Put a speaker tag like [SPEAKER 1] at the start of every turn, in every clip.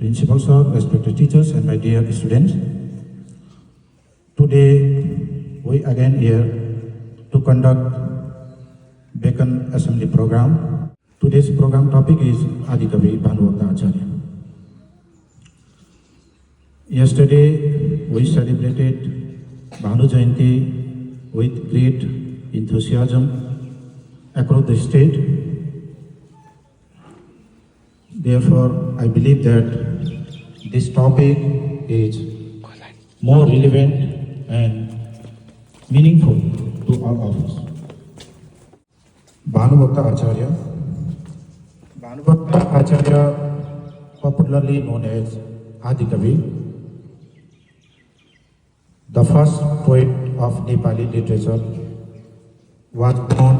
[SPEAKER 1] Principal sir, respected teachers, and my dear students. Today, we again here to conduct Beacon Assembly program. Today's program topic is Adikavi Bhanuvakta Acharya. Yesterday, we celebrated Bhanu Jayanti with great enthusiasm across the state. Therefore, I believe that this topic is more relevant and meaningful to all of us. Bhanuvakta Acharya. Bhanuvakta Acharya, popularly known as Adikavi, the first poet of Nepali literature, was born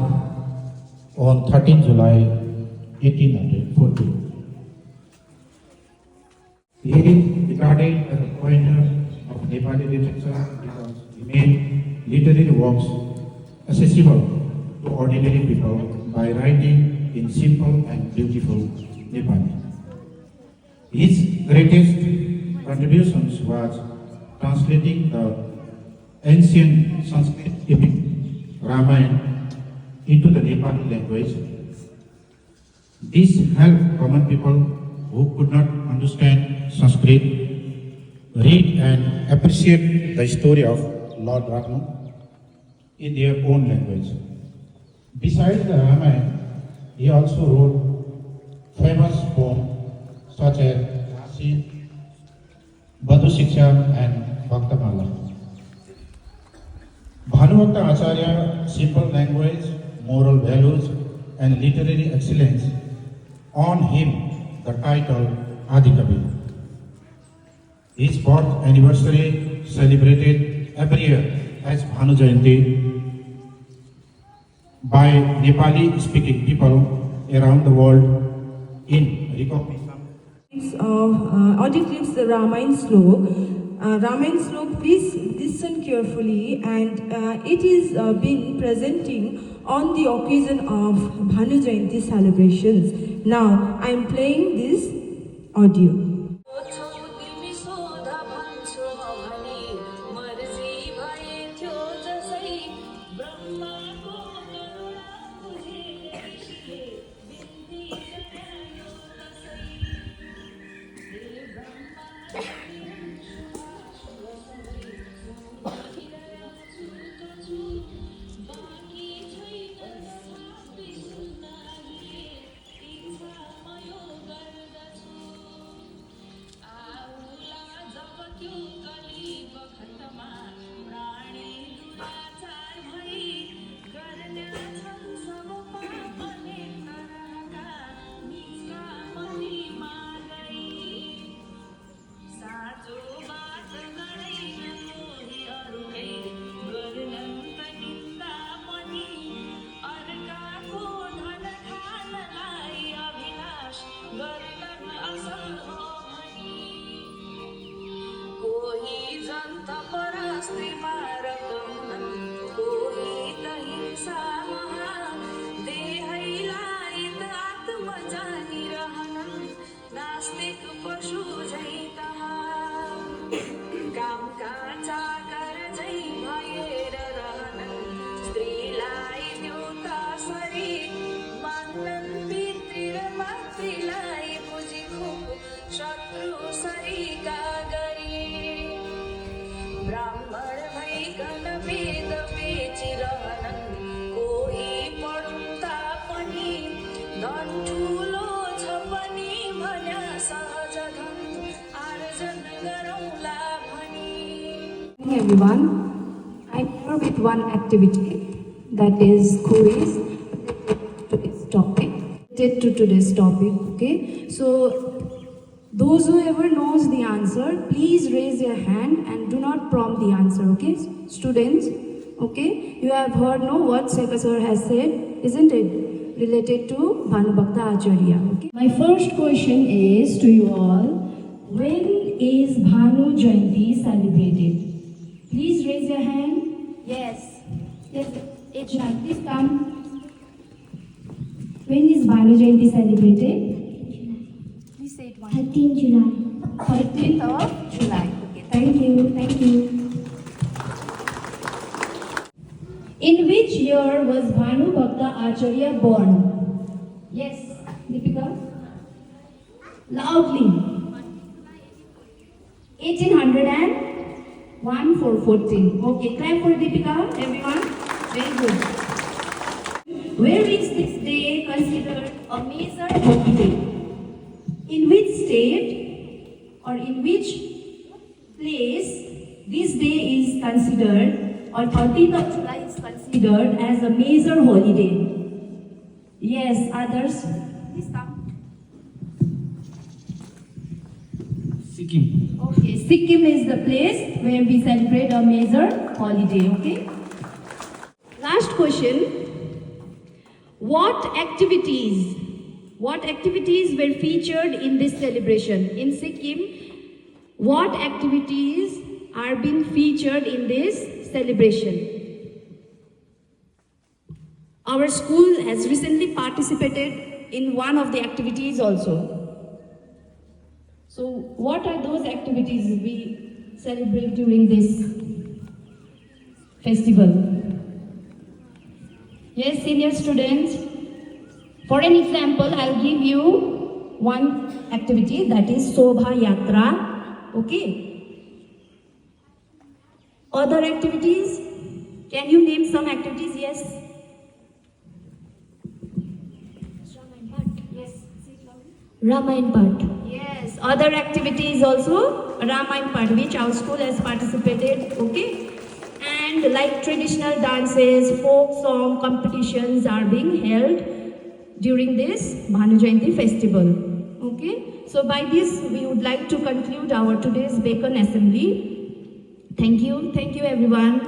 [SPEAKER 1] on 13 July 1840. He is regarded as a pioneer of Nepali literature because he made literary works accessible to ordinary people by writing in simple and beautiful Nepali. His greatest contributions was translating the ancient Sanskrit epic Ramayana into the Nepali language. This helped common people who could not understand Sanskrit read and appreciate the story of Lord Rama in their own language. Besides the Ramayana, he also wrote famous poems such as Rasi, Badhu Shiksha and Bhaktamala. Bhanuvakta Acharya's simple language, moral values and literary excellence earned him the title Adikavi. His birth anniversary celebrated every year as Bhanu Jayanti by Nepali speaking people around the world in recognition
[SPEAKER 2] of audio clips the Ramayana Slok. Ramayana Slok, please listen carefully, and it is being presenting on the occasion of Bhanu Jayanti celebrations. Now, I am playing this audio. Everyone, I'm here with one activity, that is quiz related to today's topic. Okay, so those who ever knows the answer, please raise your hand and do not prompt the answer. Okay, students. Okay, you have heard what Sekha sir has said, isn't it? Related to Bhanuvakta Acharya. Okay.
[SPEAKER 3] My first question is to you all: when is Bhanu Jayanti celebrated? Please raise your hand. Yes. Yes. Now please come. When is Bhanu Jayanti celebrated?
[SPEAKER 4] Please say it once.
[SPEAKER 3] 13 July. 13th of July. Okay, thank you, thank you. In which year was Bhanu Bhakta Acharya born? Yes, Deepika? Loudly. 1801 for 14. Okay, clap for Deepika, everyone. Very good. Where is this day considered a major holiday? In which state or in which place this day is considered, or 13th of July is considered as a major holiday? Yes, others? Please come.
[SPEAKER 1] Sikkim.
[SPEAKER 3] Okay, Sikkim is the place where we celebrate a major holiday, okay? Last question. What activities were featured in this celebration? In Sikkim, what activities are being featured in this celebration? Our school has recently participated in one of the activities also. So what are those activities we celebrate during this festival? Yes, senior students. For an example, I'll give you one activity, that is Sobha Yatra. Okay. Other activities? Can you name some activities? Yes. Yes. Ramayana Path. Yes. Other activities also Ramayana Path, which our school has participated. Okay. And like traditional dances, folk song competitions are being held during this Bhanu Jayanti festival. Okay. So by this we would like to conclude our today's Bacon assembly. Thank you everyone.